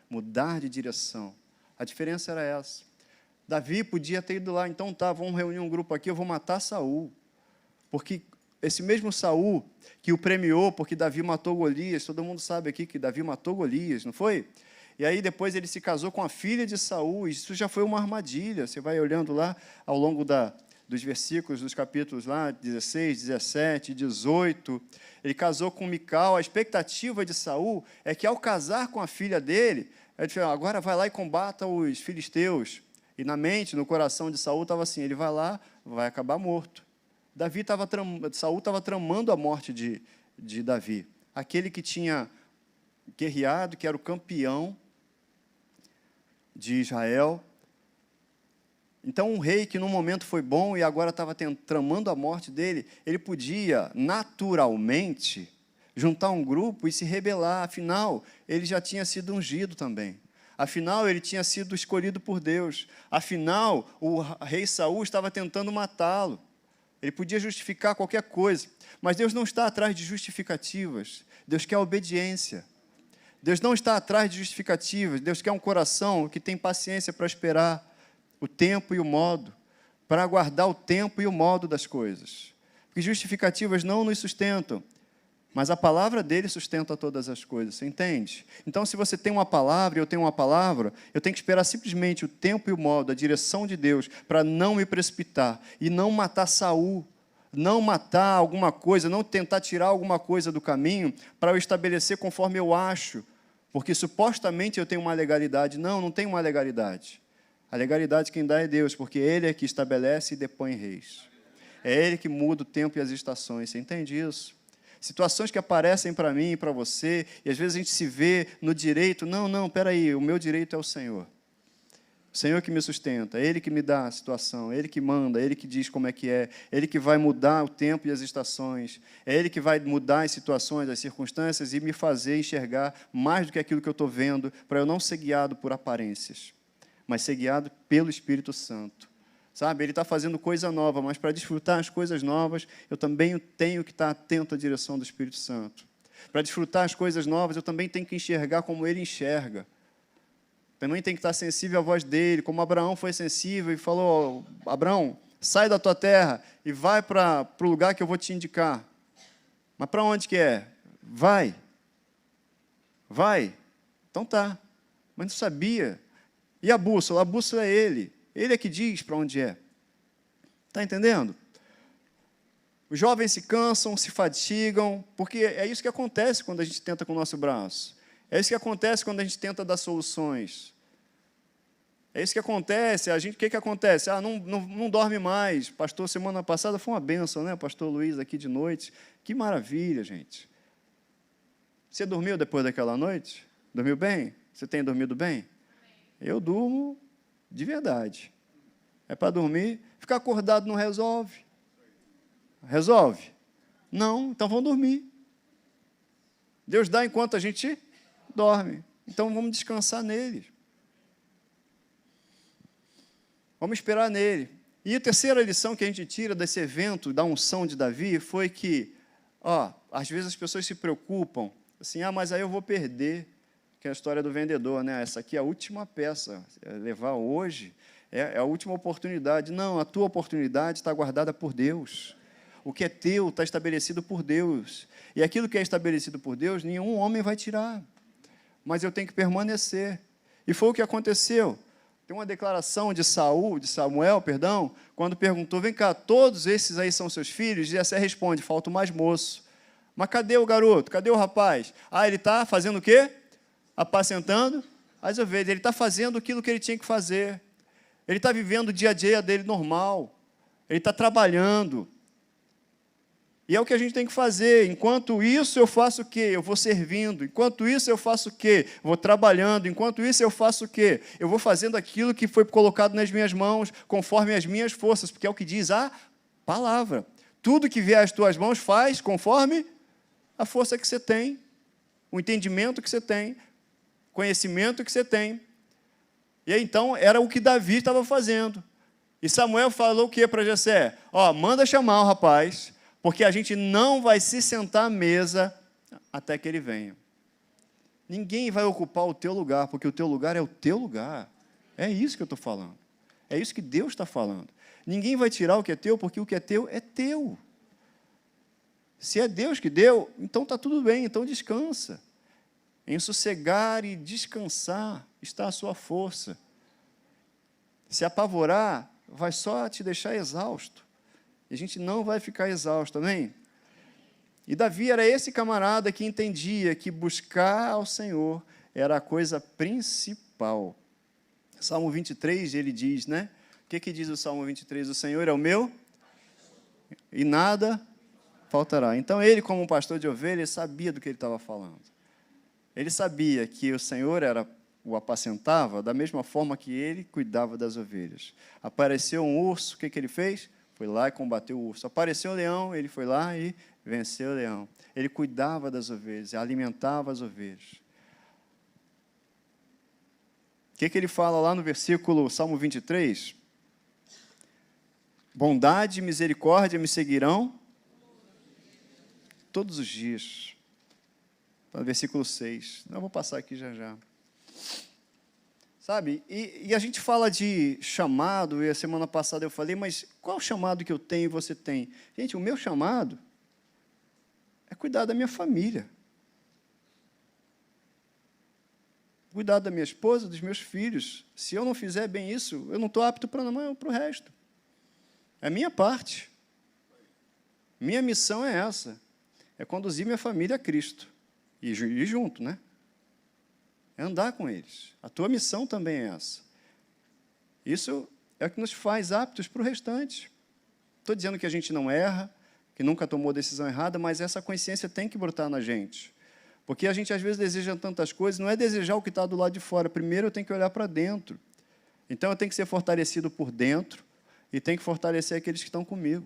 Speaker 1: mudar de direção. A diferença era essa. Davi podia ter ido lá, então tá, vamos reunir um grupo aqui, eu vou matar Saul. Porque esse mesmo Saul que o premiou, porque Davi matou Golias, todo mundo sabe aqui que Davi matou Golias, não foi? E aí depois ele se casou com a filha de Saul, e isso já foi uma armadilha. Você vai olhando lá ao longo dos versículos, dos capítulos lá, 16, 17, 18, ele casou com Mical. A expectativa de Saul é que, ao casar com a filha dele, ele falou, agora vai lá e combata os filisteus. E na mente, no coração de Saul, estava assim, ele vai lá, vai acabar morto. Saul estava tramando a morte de Davi, aquele que tinha guerreado, que era o campeão de Israel. Então, um rei que, num momento, foi bom e agora estava tramando a morte dele, ele podia, naturalmente, juntar um grupo e se rebelar. Afinal, ele já tinha sido ungido também. Afinal, ele tinha sido escolhido por Deus. Afinal, o rei Saul estava tentando matá-lo. Ele podia justificar qualquer coisa. Mas Deus não está atrás de justificativas. Deus quer obediência. Deus não está atrás de justificativas. Deus quer um coração que tem paciência para esperar o tempo e o modo, para aguardar o tempo e o modo das coisas. Porque justificativas não nos sustentam, mas a palavra dele sustenta todas as coisas, você entende? Então, se você tem uma palavra e eu tenho uma palavra, eu tenho que esperar simplesmente o tempo e o modo, a direção de Deus, para não me precipitar e não matar Saul, não matar alguma coisa, não tentar tirar alguma coisa do caminho para eu estabelecer conforme eu acho, porque supostamente eu tenho uma legalidade. Não tenho uma legalidade. A legalidade quem dá é Deus, porque Ele é que estabelece e depõe reis. É Ele que muda o tempo e as estações, você entende isso? Situações que aparecem para mim e para você, e às vezes a gente se vê no direito. Não, peraí, o meu direito é o Senhor. O Senhor que me sustenta, Ele que me dá a situação, Ele que manda, Ele que diz como é que é, Ele que vai mudar o tempo e as estações, é Ele que vai mudar as situações, as circunstâncias e me fazer enxergar mais do que aquilo que eu estou vendo, para eu não ser guiado por aparências, mas ser guiado pelo Espírito Santo. Sabe, Ele está fazendo coisa nova, mas para desfrutar as coisas novas, eu também tenho que estar atento à direção do Espírito Santo. Para desfrutar as coisas novas, eu também tenho que enxergar como Ele enxerga. Também tenho que estar sensível à voz dEle, como Abraão foi sensível e falou, Abraão, sai da tua terra e vai para o lugar que eu vou te indicar. Mas para onde que é? Vai. Então tá. Mas não sabia. E a bússola? A bússola é Ele. Ele é que diz para onde é. Está entendendo? Os jovens se cansam, se fatigam, porque é isso que acontece quando a gente tenta com o nosso braço. É isso que acontece quando a gente tenta dar soluções. É isso que acontece. O que acontece? Não dorme mais. Pastor, semana passada foi uma bênção, né? Pastor Luiz aqui de noite. Que maravilha, gente. Você dormiu depois daquela noite? Dormiu bem? Você tem dormido bem? Eu durmo de verdade. É para dormir. Ficar acordado não resolve. Resolve? Não, então vamos dormir. Deus dá enquanto a gente dorme. Então vamos descansar nele. Vamos esperar nele. E a terceira lição que a gente tira desse evento da unção de Davi foi que, às vezes as pessoas se preocupam, assim, mas aí eu vou perder, que é a história do vendedor, né? Essa aqui é a última peça, levar hoje é a última oportunidade. Não, a tua oportunidade está guardada por Deus. O que é teu está estabelecido por Deus. E aquilo que é estabelecido por Deus, nenhum homem vai tirar. Mas eu tenho que permanecer. E foi o que aconteceu. Tem uma declaração de Samuel, quando perguntou, vem cá, todos esses aí são seus filhos? E Jessé responde, falta o mais moço. Mas cadê o garoto? Cadê o rapaz? Ele está fazendo o quê? Apacentando as ovelhas. Ele está fazendo aquilo que ele tinha que fazer. Ele está vivendo o dia a dia dele normal. Ele está trabalhando. E é o que a gente tem que fazer. Enquanto isso, eu faço o quê? Eu vou servindo. Enquanto isso, eu faço o quê? Vou trabalhando. Enquanto isso, eu faço o quê? Eu vou fazendo aquilo que foi colocado nas minhas mãos, conforme as minhas forças, porque é o que diz a palavra. Tudo que vier às tuas mãos, faz conforme a força que você tem, o entendimento que você tem, o conhecimento que você tem. E aí, então, era o que Davi estava fazendo. E Samuel falou o que para Jessé? Manda chamar o rapaz, porque a gente não vai se sentar à mesa até que ele venha. Ninguém vai ocupar o teu lugar, porque o teu lugar é o teu lugar. É isso que eu estou falando. É isso que Deus está falando. Ninguém vai tirar o que é teu, porque o que é teu é teu. Se é Deus que deu, então está tudo bem, então descansa. Em sossegar e descansar está a sua força. Se apavorar, vai só te deixar exausto. E a gente não vai ficar exausto, amém? E Davi era esse camarada que entendia que buscar ao Senhor era a coisa principal. Salmo 23, ele diz, né? O que diz o Salmo 23? O Senhor é o meu e nada faltará. Então, ele, como um pastor de ovelhas, sabia do que ele estava falando. Ele sabia que o Senhor o apacentava da mesma forma que ele cuidava das ovelhas. Apareceu um urso, o que ele fez? Foi lá e combateu o urso. Apareceu um leão, ele foi lá e venceu o leão. Ele cuidava das ovelhas, alimentava as ovelhas. O que ele fala lá no versículo, Salmo 23? Bondade e misericórdia me seguirão todos os dias. No versículo 6. Não, eu vou passar aqui já. Sabe? E a gente fala de chamado, e a semana passada eu falei, mas qual o chamado que eu tenho e você tem? Gente, o meu chamado é cuidar da minha família. Cuidar da minha esposa, dos meus filhos. Se eu não fizer bem isso, eu não estou apto para o resto. É a minha parte. Minha missão é essa. É conduzir minha família a Cristo. E junto, né? É andar com eles. A tua missão também é essa. Isso é o que nos faz aptos para o restante. Estou dizendo que a gente não erra, que nunca tomou decisão errada, mas essa consciência tem que brotar na gente. Porque a gente, às vezes, deseja tantas coisas, não é desejar o que está do lado de fora. Primeiro, eu tenho que olhar para dentro. Então, eu tenho que ser fortalecido por dentro e tenho que fortalecer aqueles que estão comigo.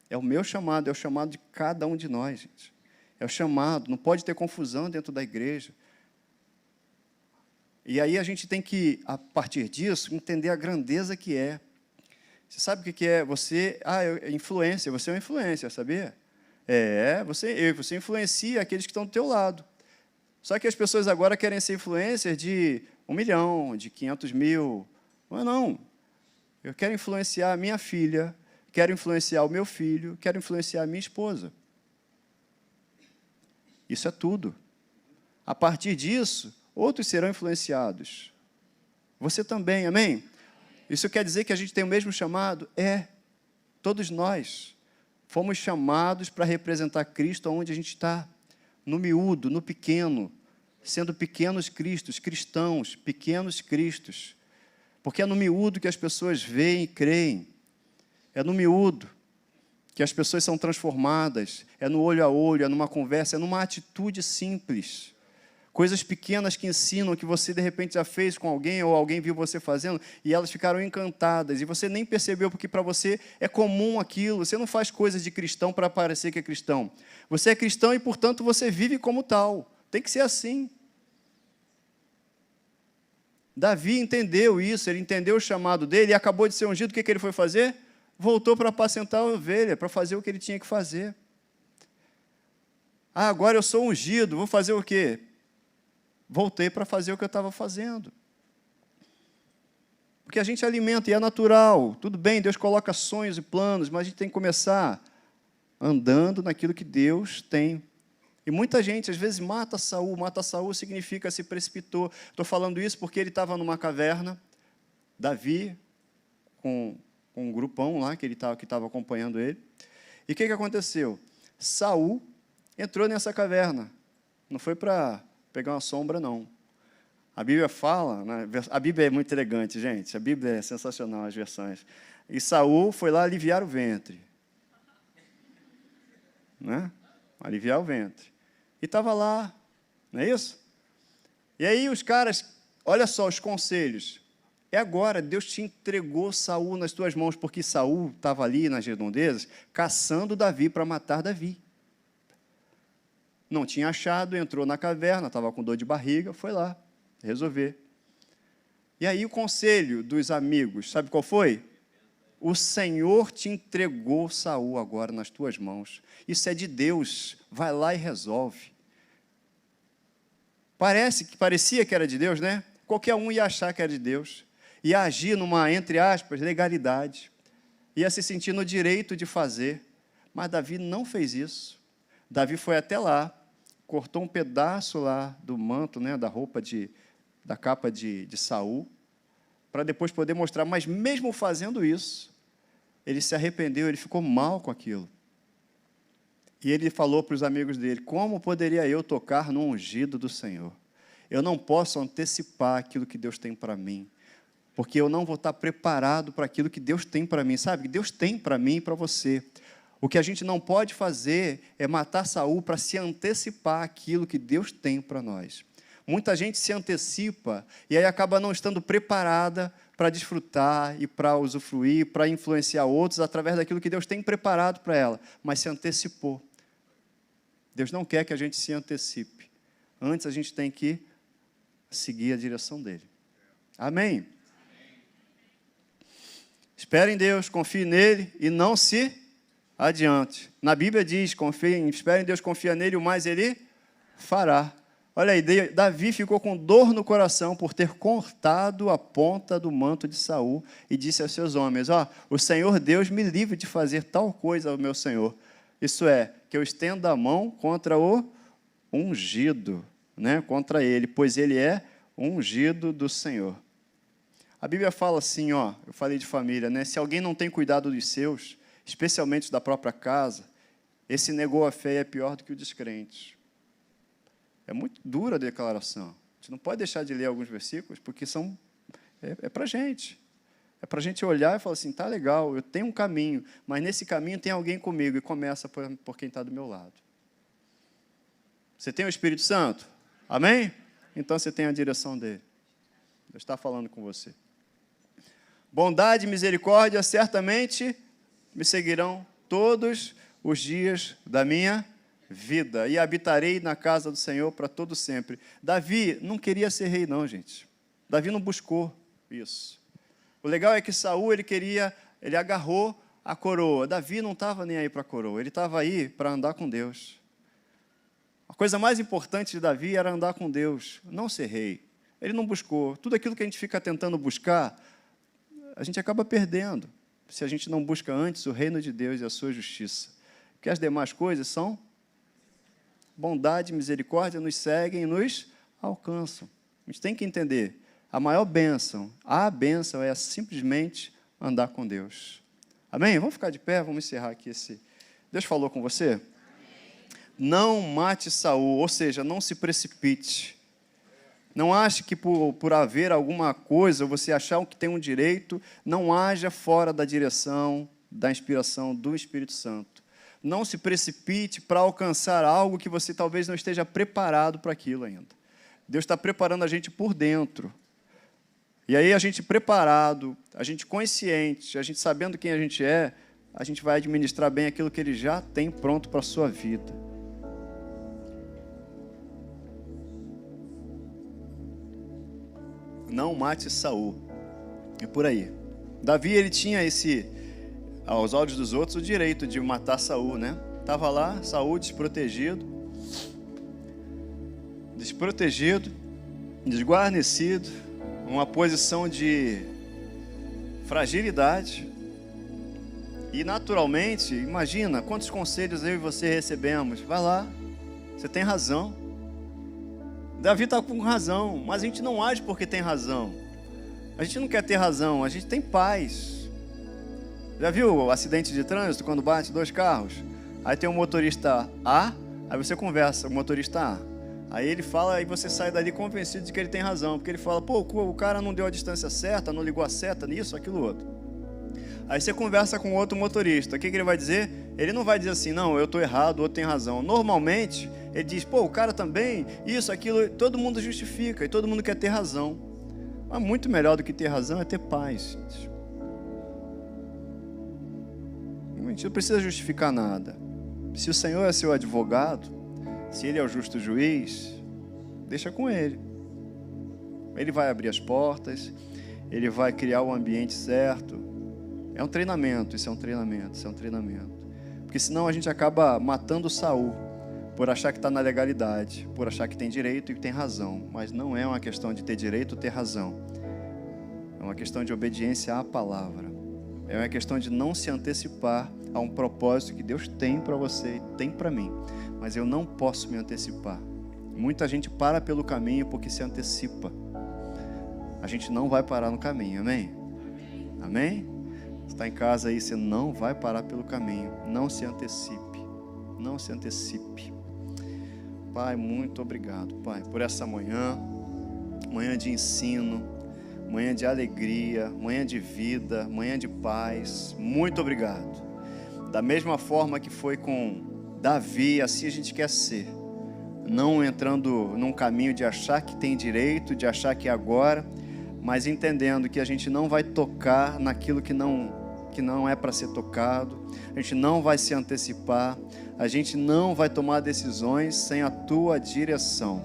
Speaker 1: É o meu chamado, é o chamado de cada um de nós, gente. É o chamado, não pode ter confusão dentro da igreja. E aí a gente tem que, a partir disso, entender a grandeza que é. Você sabe o que é? Você é influência, você é uma influência, sabia? Você influencia aqueles que estão do teu lado. Só que as pessoas agora querem ser influencers de 1 milhão, de 500 mil. Não. Eu quero influenciar a minha filha, quero influenciar o meu filho, quero influenciar a minha esposa. Isso é tudo. A partir disso, outros serão influenciados. Você também, amém? Isso quer dizer que a gente tem o mesmo chamado? Todos nós fomos chamados para representar Cristo onde a gente está. No miúdo, no pequeno, sendo pequenos cristos, cristãos, pequenos cristos. Porque é no miúdo que as pessoas veem e creem. É no miúdo que as pessoas são transformadas. É no olho a olho, é numa conversa, é numa atitude simples. Coisas pequenas que ensinam, que você, de repente, já fez com alguém, ou alguém viu você fazendo, e elas ficaram encantadas, e você nem percebeu, porque para você é comum aquilo, você não faz coisas de cristão para parecer que é cristão. Você é cristão e, portanto, você vive como tal. Tem que ser assim. Davi entendeu isso, ele entendeu o chamado dele, e acabou de ser ungido, o que ele foi fazer? Voltou para apacentar a ovelha, para fazer o que ele tinha que fazer. Agora eu sou ungido, vou fazer o quê? Voltei para fazer o que eu estava fazendo. Porque a gente alimenta, e é natural. Tudo bem, Deus coloca sonhos e planos, mas a gente tem que começar andando naquilo que Deus tem. E muita gente, às vezes, mata Saul. Mata Saul significa se precipitou. Estou falando isso porque ele estava numa caverna, Davi, com um grupão lá, que estava acompanhando ele. E o que aconteceu? Saul entrou nessa caverna. Não foi para pegar uma sombra, não. A Bíblia fala, né? A Bíblia é muito elegante, gente. A Bíblia é sensacional, as versões. E Saul foi lá aliviar o ventre. né? Aliviar o ventre. E estava lá, não é isso? E aí os caras, olha só os conselhos. É agora, Deus te entregou Saul nas tuas mãos, porque Saul estava ali nas redondezas, caçando Davi para matar Davi. Não tinha achado, entrou na caverna, estava com dor de barriga, foi lá resolver. E aí o conselho dos amigos, sabe qual foi? O Senhor te entregou Saul agora nas tuas mãos. Isso é de Deus, vai lá e resolve. Parecia que era de Deus, né? Qualquer um ia achar que era de Deus. Ia agir numa, entre aspas, legalidade. Ia se sentir no direito de fazer. Mas Davi não fez isso. Davi foi até lá, cortou um pedaço lá do manto, né, da roupa, da capa de Saul, para depois poder mostrar. Mas mesmo fazendo isso, ele se arrependeu, ele ficou mal com aquilo. E ele falou para os amigos dele: como poderia eu tocar no ungido do Senhor? Eu não posso antecipar aquilo que Deus tem para mim, porque eu não vou estar preparado para aquilo que Deus tem para mim. Sabe, que Deus tem para mim e para você. O que a gente não pode fazer é matar Saul para se antecipar aquilo que Deus tem para nós. Muita gente se antecipa e aí acaba não estando preparada para desfrutar e para usufruir, para influenciar outros através daquilo que Deus tem preparado para ela, mas se antecipou. Deus não quer que a gente se antecipe. Antes a gente tem que seguir a direção dele. Amém? Espere em Deus, confie nele e não se adiante. Na Bíblia diz: espere em Deus, confia nele, o mais ele fará. Olha aí, Davi ficou com dor no coração por ter cortado a ponta do manto de Saul e disse aos seus homens: o Senhor Deus me livre de fazer tal coisa ao meu Senhor. Isso é, que eu estenda a mão contra o ungido, né, contra ele, pois ele é ungido do Senhor. A Bíblia fala assim, eu falei de família, né? Se alguém não tem cuidado dos seus, especialmente da própria casa, esse negou a fé e é pior do que o descrente. É muito dura a declaração. A gente não pode deixar de ler alguns versículos, porque é para a gente. É para a gente olhar e falar assim: tá legal, eu tenho um caminho, mas nesse caminho tem alguém comigo, e começa por quem está do meu lado. Você tem o Espírito Santo? Amém? Então você tem a direção dele. Deus está falando com você. Bondade e misericórdia certamente me seguirão todos os dias da minha vida, e habitarei na casa do Senhor para todo sempre. Davi não queria ser rei, não, gente. Davi não buscou isso. O legal é que Saul, ele agarrou a coroa. Davi não estava nem aí para a coroa, ele estava aí para andar com Deus. A coisa mais importante de Davi era andar com Deus, não ser rei. Ele não buscou. Tudo aquilo que a gente fica tentando buscar, a gente acaba perdendo, se a gente não busca antes o reino de Deus e a sua justiça. Porque as demais coisas são bondade e misericórdia, nos seguem e nos alcançam. A gente tem que entender, a maior bênção, é simplesmente andar com Deus. Amém? Vamos ficar de pé, vamos encerrar aqui esse... Deus falou com você? Amém. Não mate Saul, ou seja, não se precipite. Não ache que por haver alguma coisa, você achar que tem um direito, não haja fora da direção, da inspiração do Espírito Santo. Não se precipite para alcançar algo que você talvez não esteja preparado para aquilo ainda. Deus está preparando a gente por dentro. E aí a gente preparado, a gente consciente, a gente sabendo quem a gente vai administrar bem aquilo que Ele já tem pronto para a sua vida. Não mate Saul. É por aí. Davi, ele tinha aos olhos dos outros, o direito de matar Saul, né? Estava lá, Saul desprotegido, desguarnecido, uma posição de fragilidade. E naturalmente, imagina quantos conselhos eu e você recebemos. Vai lá, você tem razão. Davi está com razão, mas a gente não age porque tem razão. A gente não quer ter razão, a gente tem paz. Já viu o acidente de trânsito quando bate dois carros? Aí tem um motorista A, aí você conversa com o motorista A. Aí ele fala e você sai dali convencido de que ele tem razão, porque ele fala: pô, o cara não deu a distância certa, não ligou a seta nisso, aquilo outro. Aí você conversa com outro motorista, o que ele vai dizer? Ele não vai dizer assim, não, eu estou errado, o outro tem razão. Normalmente, ele diz, pô, o cara também, isso, aquilo, todo mundo justifica e todo mundo quer ter razão. Mas muito melhor do que ter razão é ter paz. A gente não precisa justificar nada. Se o Senhor é seu advogado, se Ele é o justo juiz, deixa com Ele. Ele vai abrir as portas, Ele vai criar o ambiente certo. É um treinamento, isso é um treinamento, isso é um treinamento. Porque senão a gente acaba matando Saul, por achar que está na legalidade, por achar que tem direito e que tem razão. Mas não é uma questão de ter direito ou ter razão. É uma questão de obediência à palavra. É uma questão de não se antecipar a um propósito que Deus tem para você e tem para mim. Mas eu não posso me antecipar. Muita gente para pelo caminho porque se antecipa. A gente não vai parar no caminho, amém? Amém? Você está em casa aí, você não vai parar pelo caminho. Não se antecipe. Não se antecipe. Pai, muito obrigado, Pai, por essa manhã. Manhã de ensino, manhã de alegria, manhã de vida, manhã de paz. Muito obrigado. Da mesma forma que foi com Davi, assim a gente quer ser. Não entrando num caminho de achar que tem direito, de achar que é agora, mas entendendo que a gente não vai tocar naquilo que não é para ser tocado, a gente não vai se antecipar, a gente não vai tomar decisões sem a Tua direção.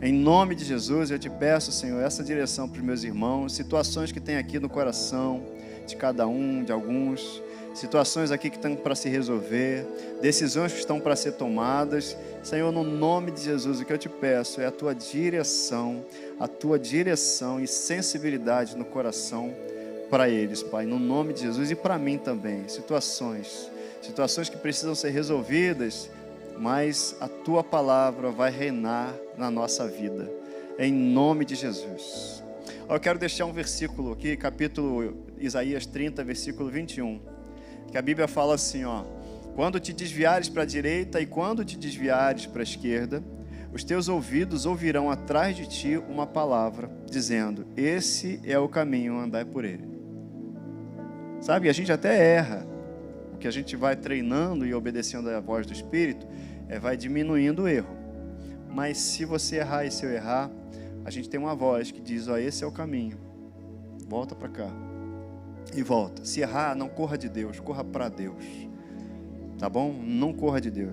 Speaker 1: Em nome de Jesus, eu te peço, Senhor, essa direção para os meus irmãos, situações que tem aqui no coração de cada um, de alguns, situações aqui que estão para se resolver, decisões que estão para ser tomadas. Senhor, no nome de Jesus, o que eu te peço é a Tua direção e sensibilidade no coração para eles, Pai, no nome de Jesus, e para mim também. Situações que precisam ser resolvidas, mas a Tua palavra vai reinar na nossa vida, em nome de Jesus. Eu quero deixar um versículo aqui, capítulo Isaías 30, versículo 21, que a Bíblia fala assim, ó: quando te desviares para a direita e quando te desviares para a esquerda, os teus ouvidos ouvirão atrás de ti uma palavra, dizendo, esse é o caminho, andai por ele. Sabe, a gente até erra, o que a gente vai treinando e obedecendo a voz do Espírito, vai diminuindo o erro. Mas se você errar e se eu errar, a gente tem uma voz que diz, ó, esse é o caminho, volta para cá. E volta. Se errar, não corra de Deus, corra para Deus. Tá bom? Não corra de Deus.